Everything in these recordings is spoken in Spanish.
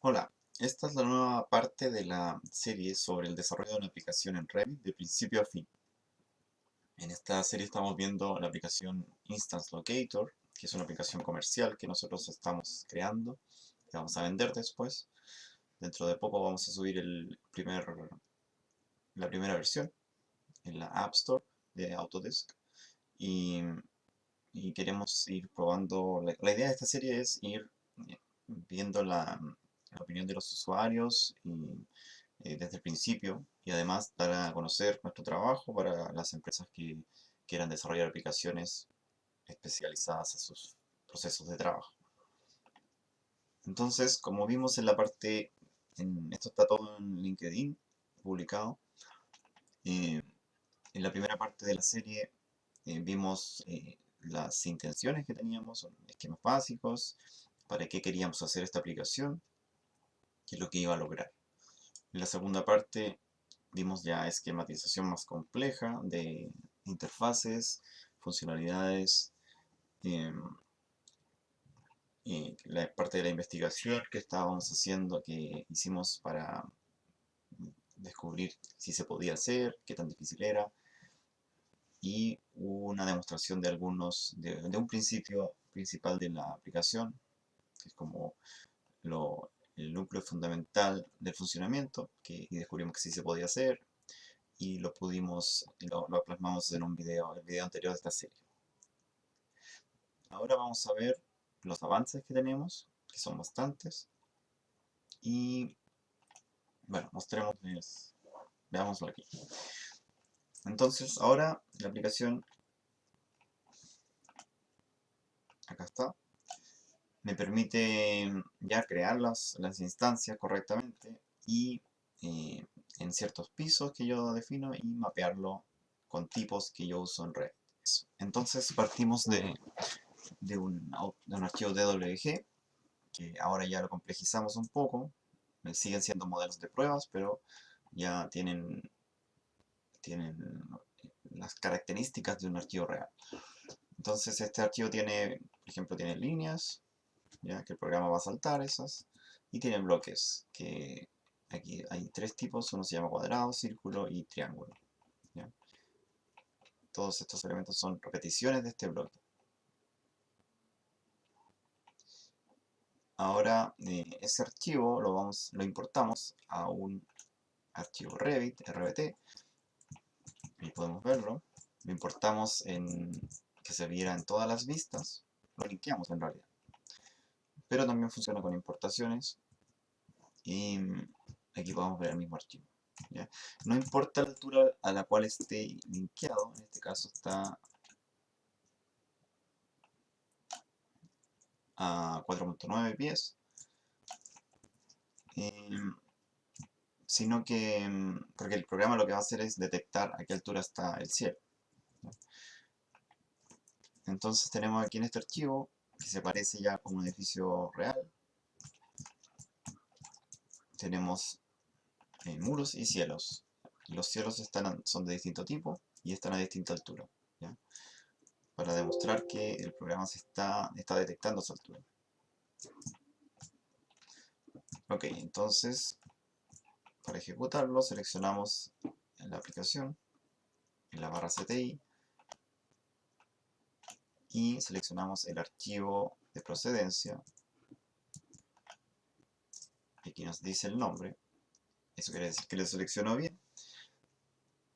Hola, esta es la nueva parte de la serie sobre el desarrollo de una aplicación en Revit de principio a fin. En esta serie estamos viendo la aplicación Instance Locator, que es una aplicación comercial que nosotros estamos creando y vamos a vender después. Dentro de poco vamos a subir la primera versión en la App Store de Autodesk y, y queremos ir probando. La idea de esta serie es ir viendo la opinión de los usuarios desde el principio y además dar a conocer nuestro trabajo para las empresas que quieran desarrollar aplicaciones especializadas a sus procesos de trabajo. Entonces, como vimos en la parte, esto está todo en LinkedIn publicado, eh, en la primera parte de la serie vimos las intenciones que teníamos, son esquemas básicos, para qué queríamos hacer esta aplicación, qué es lo que iba a lograr. En la segunda parte vimos ya esquematización más compleja de interfaces, funcionalidades, em, y la parte de la investigación que estábamos haciendo, que hicimos para descubrir si se podía hacer, qué tan difícil era, y una demostración de de un principio principal de la aplicación, que es como el núcleo fundamental del funcionamiento, y descubrimos que sí se podía hacer, y lo plasmamos en un video, el video anterior de esta serie. Ahora vamos a ver los avances que tenemos, que son bastantes, y bueno, veámoslo aquí. Entonces, ahora la aplicación, acá está, me permite ya crear las instancias correctamente y eh, en ciertos pisos que yo defino y mapearlo con tipos que yo uso en Revit. Entonces partimos de un archivo DWG, que ahora ya lo complejizamos un poco. Siguen siendo modelos de pruebas, pero ya tienen las características de un archivo real. Entonces este archivo tiene, por ejemplo, tiene líneas, ya que el programa va a saltar esas, y tiene bloques, que aquí hay tres tipos, uno se llama cuadrado, círculo y triángulo. ¿Ya? Todos estos elementos son repeticiones de este bloque. Ahora ese archivo lo importamos a un archivo Revit, RBT, y podemos verlo. Lo importamos en que se viera en todas las vistas, lo linkeamos en realidad. Pero también funciona con importaciones y aquí podemos ver el mismo archivo. ¿Ya? No importa la altura a la cual esté linkeado, en este caso está a 4.9 pies, eh, sino que, porque el programa lo que va a hacer es detectar a qué altura está el cielo. ¿Ya? Entonces tenemos aquí en este archivo, que se parece ya como un edificio real, tenemos muros y cielos. Los cielos son de distinto tipo y están a distinta altura, ¿ya? Para demostrar que el programa está detectando esa altura. Ok, entonces para ejecutarlo seleccionamos en la aplicación, en la barra CTI, y seleccionamos el archivo de procedencia. Aquí nos dice el nombre, eso quiere decir que lo seleccionó bien,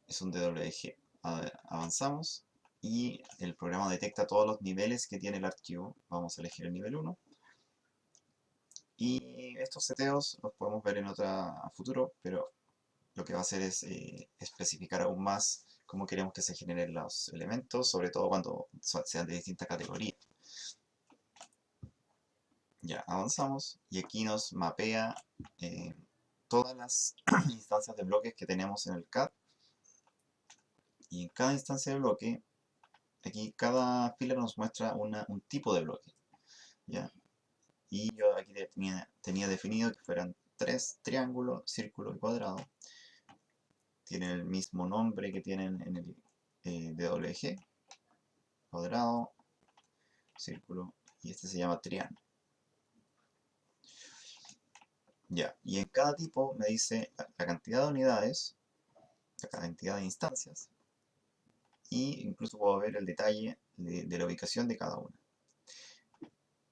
es un DWG. Avanzamos y el programa detecta todos los niveles que tiene el archivo. Vamos a elegir el nivel 1. Y estos seteos los podemos ver a futuro, pero lo que va a hacer es especificar aún más cómo queremos que se generen los elementos, sobre todo cuando sean de distintas categorías. Ya avanzamos y aquí nos mapea todas las instancias de bloques que tenemos en el CAD. Y en cada instancia de bloque, aquí cada fila nos muestra un tipo de bloque. ¿Ya? Y yo aquí tenía definido que fueran tres: triángulo, círculo y cuadrado. Tienen el mismo nombre que tienen en el DWG: cuadrado, círculo, y este se llama triángulo. Ya, y en cada tipo me dice la cantidad de unidades, la cantidad de instancias, y incluso puedo ver el detalle de la ubicación de cada una.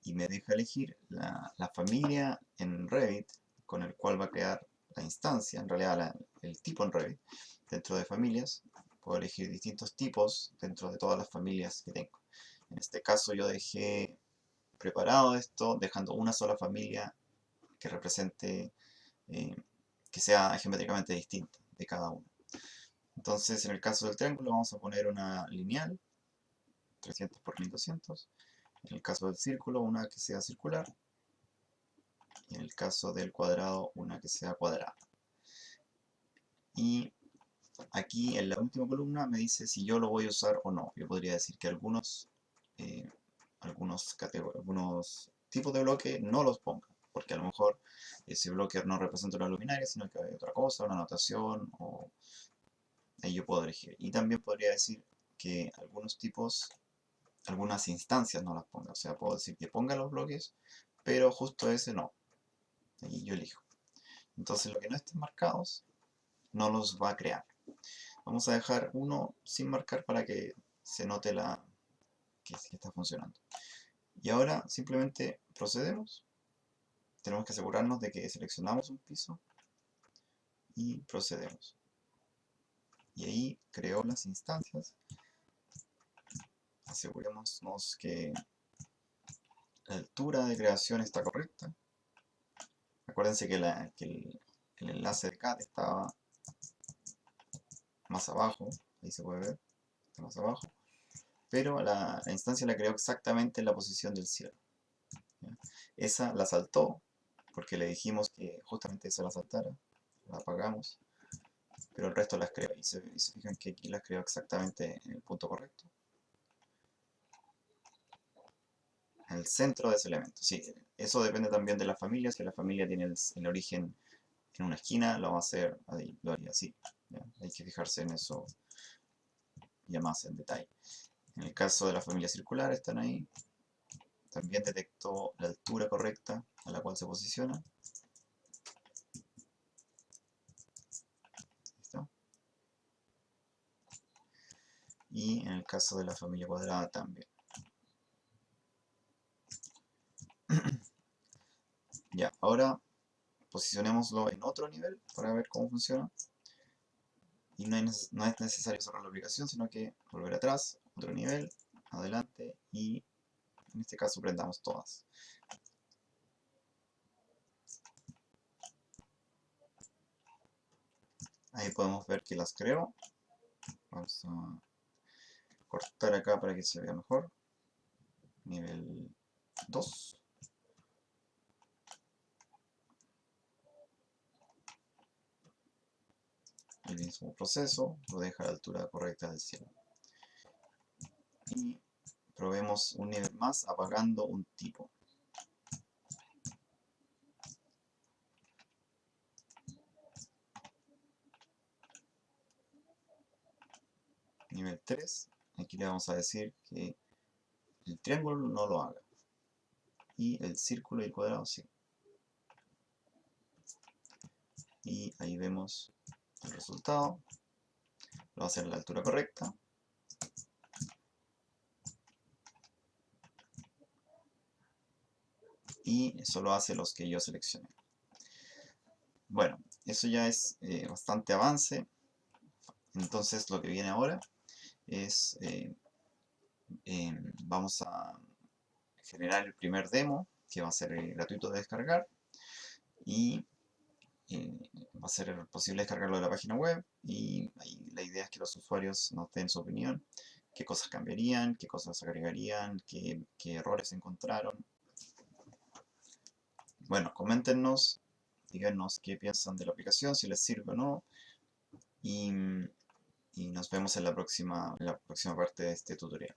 Y me deja elegir la familia en Revit con el cual va a crear la instancia, en realidad el tipo en Revit, dentro de familias. Puedo elegir distintos tipos dentro de todas las familias que tengo. En este caso yo dejé preparado esto, dejando una sola familia que represente, eh, que sea geométricamente distinta de cada uno. Entonces, en el caso del triángulo vamos a poner una lineal, 300 por 1200. En el caso del círculo, una que sea circular. Y en el caso del cuadrado, una que sea cuadrada. Y aquí en la última columna me dice si yo lo voy a usar o no. Yo podría decir que eh, algunos tipos de bloque no los ponga, porque a lo mejor ese bloque no representa una luminaria, sino que hay otra cosa, una anotación, o ahí yo puedo elegir. Y también podría decir que algunos tipos, algunas instancias no las ponga, o sea, puedo decir que ponga los bloques, pero justo ese no, ahí yo elijo. Entonces, lo que no estén marcados, no los va a crear. Vamos a dejar uno sin marcar para que se note que está funcionando. Y ahora simplemente procedemos. Tenemos que asegurarnos de que seleccionamos un piso y procedemos. Y ahí creo las instancias. Asegurémonos que la altura de creación está correcta. Acuérdense que, el enlace de CAD estaba más abajo, ahí se puede ver, está más abajo. Pero la instancia la creó exactamente en la posición del cielo. ¿Ya? Esa la saltó, porque le dijimos que justamente esa la saltara, la apagamos, pero el resto las creó. Y se fijan que aquí las creó exactamente en el punto correcto. En el centro de ese elemento. Sí, eso depende también de la familia. Si la familia tiene el origen en una esquina, lo va a hacer, ahí, lo haría así. ¿Ya? Hay que fijarse en eso ya más en detalle. En el caso de la familia circular, están ahí. También detectó la altura correcta a la cual se posiciona. ¿Listo? Y en el caso de la familia cuadrada también. Ya, ahora posicionémoslo en otro nivel para ver cómo funciona. Y no es necesario cerrar la aplicación, sino que volver atrás, otro nivel, adelante y en este caso prendamos todas. Ahí podemos ver que las creo. Vamos a cortar acá para que se vea mejor. Nivel 2. El mismo proceso, lo deja a la altura correcta del cielo. Y probemos un nivel más apagando un tipo. Nivel 3, aquí le vamos a decir que el triángulo no lo haga. Y el círculo y el cuadrado sí. Y ahí vemos el resultado. Lo va a hacer a la altura correcta. Y solo hace los que yo seleccioné. Bueno, eso ya es bastante avance. Entonces lo que viene ahora es, vamos a generar el primer demo, que va a ser gratuito de descargar. Y va a ser posible descargarlo de la página web. Y ahí la idea es que los usuarios nos den su opinión. Qué cosas cambiarían, qué cosas agregarían, qué errores encontraron. Bueno, coméntenos, díganos qué piensan de la aplicación, si les sirve o no. Y nos vemos en la próxima parte de este tutorial.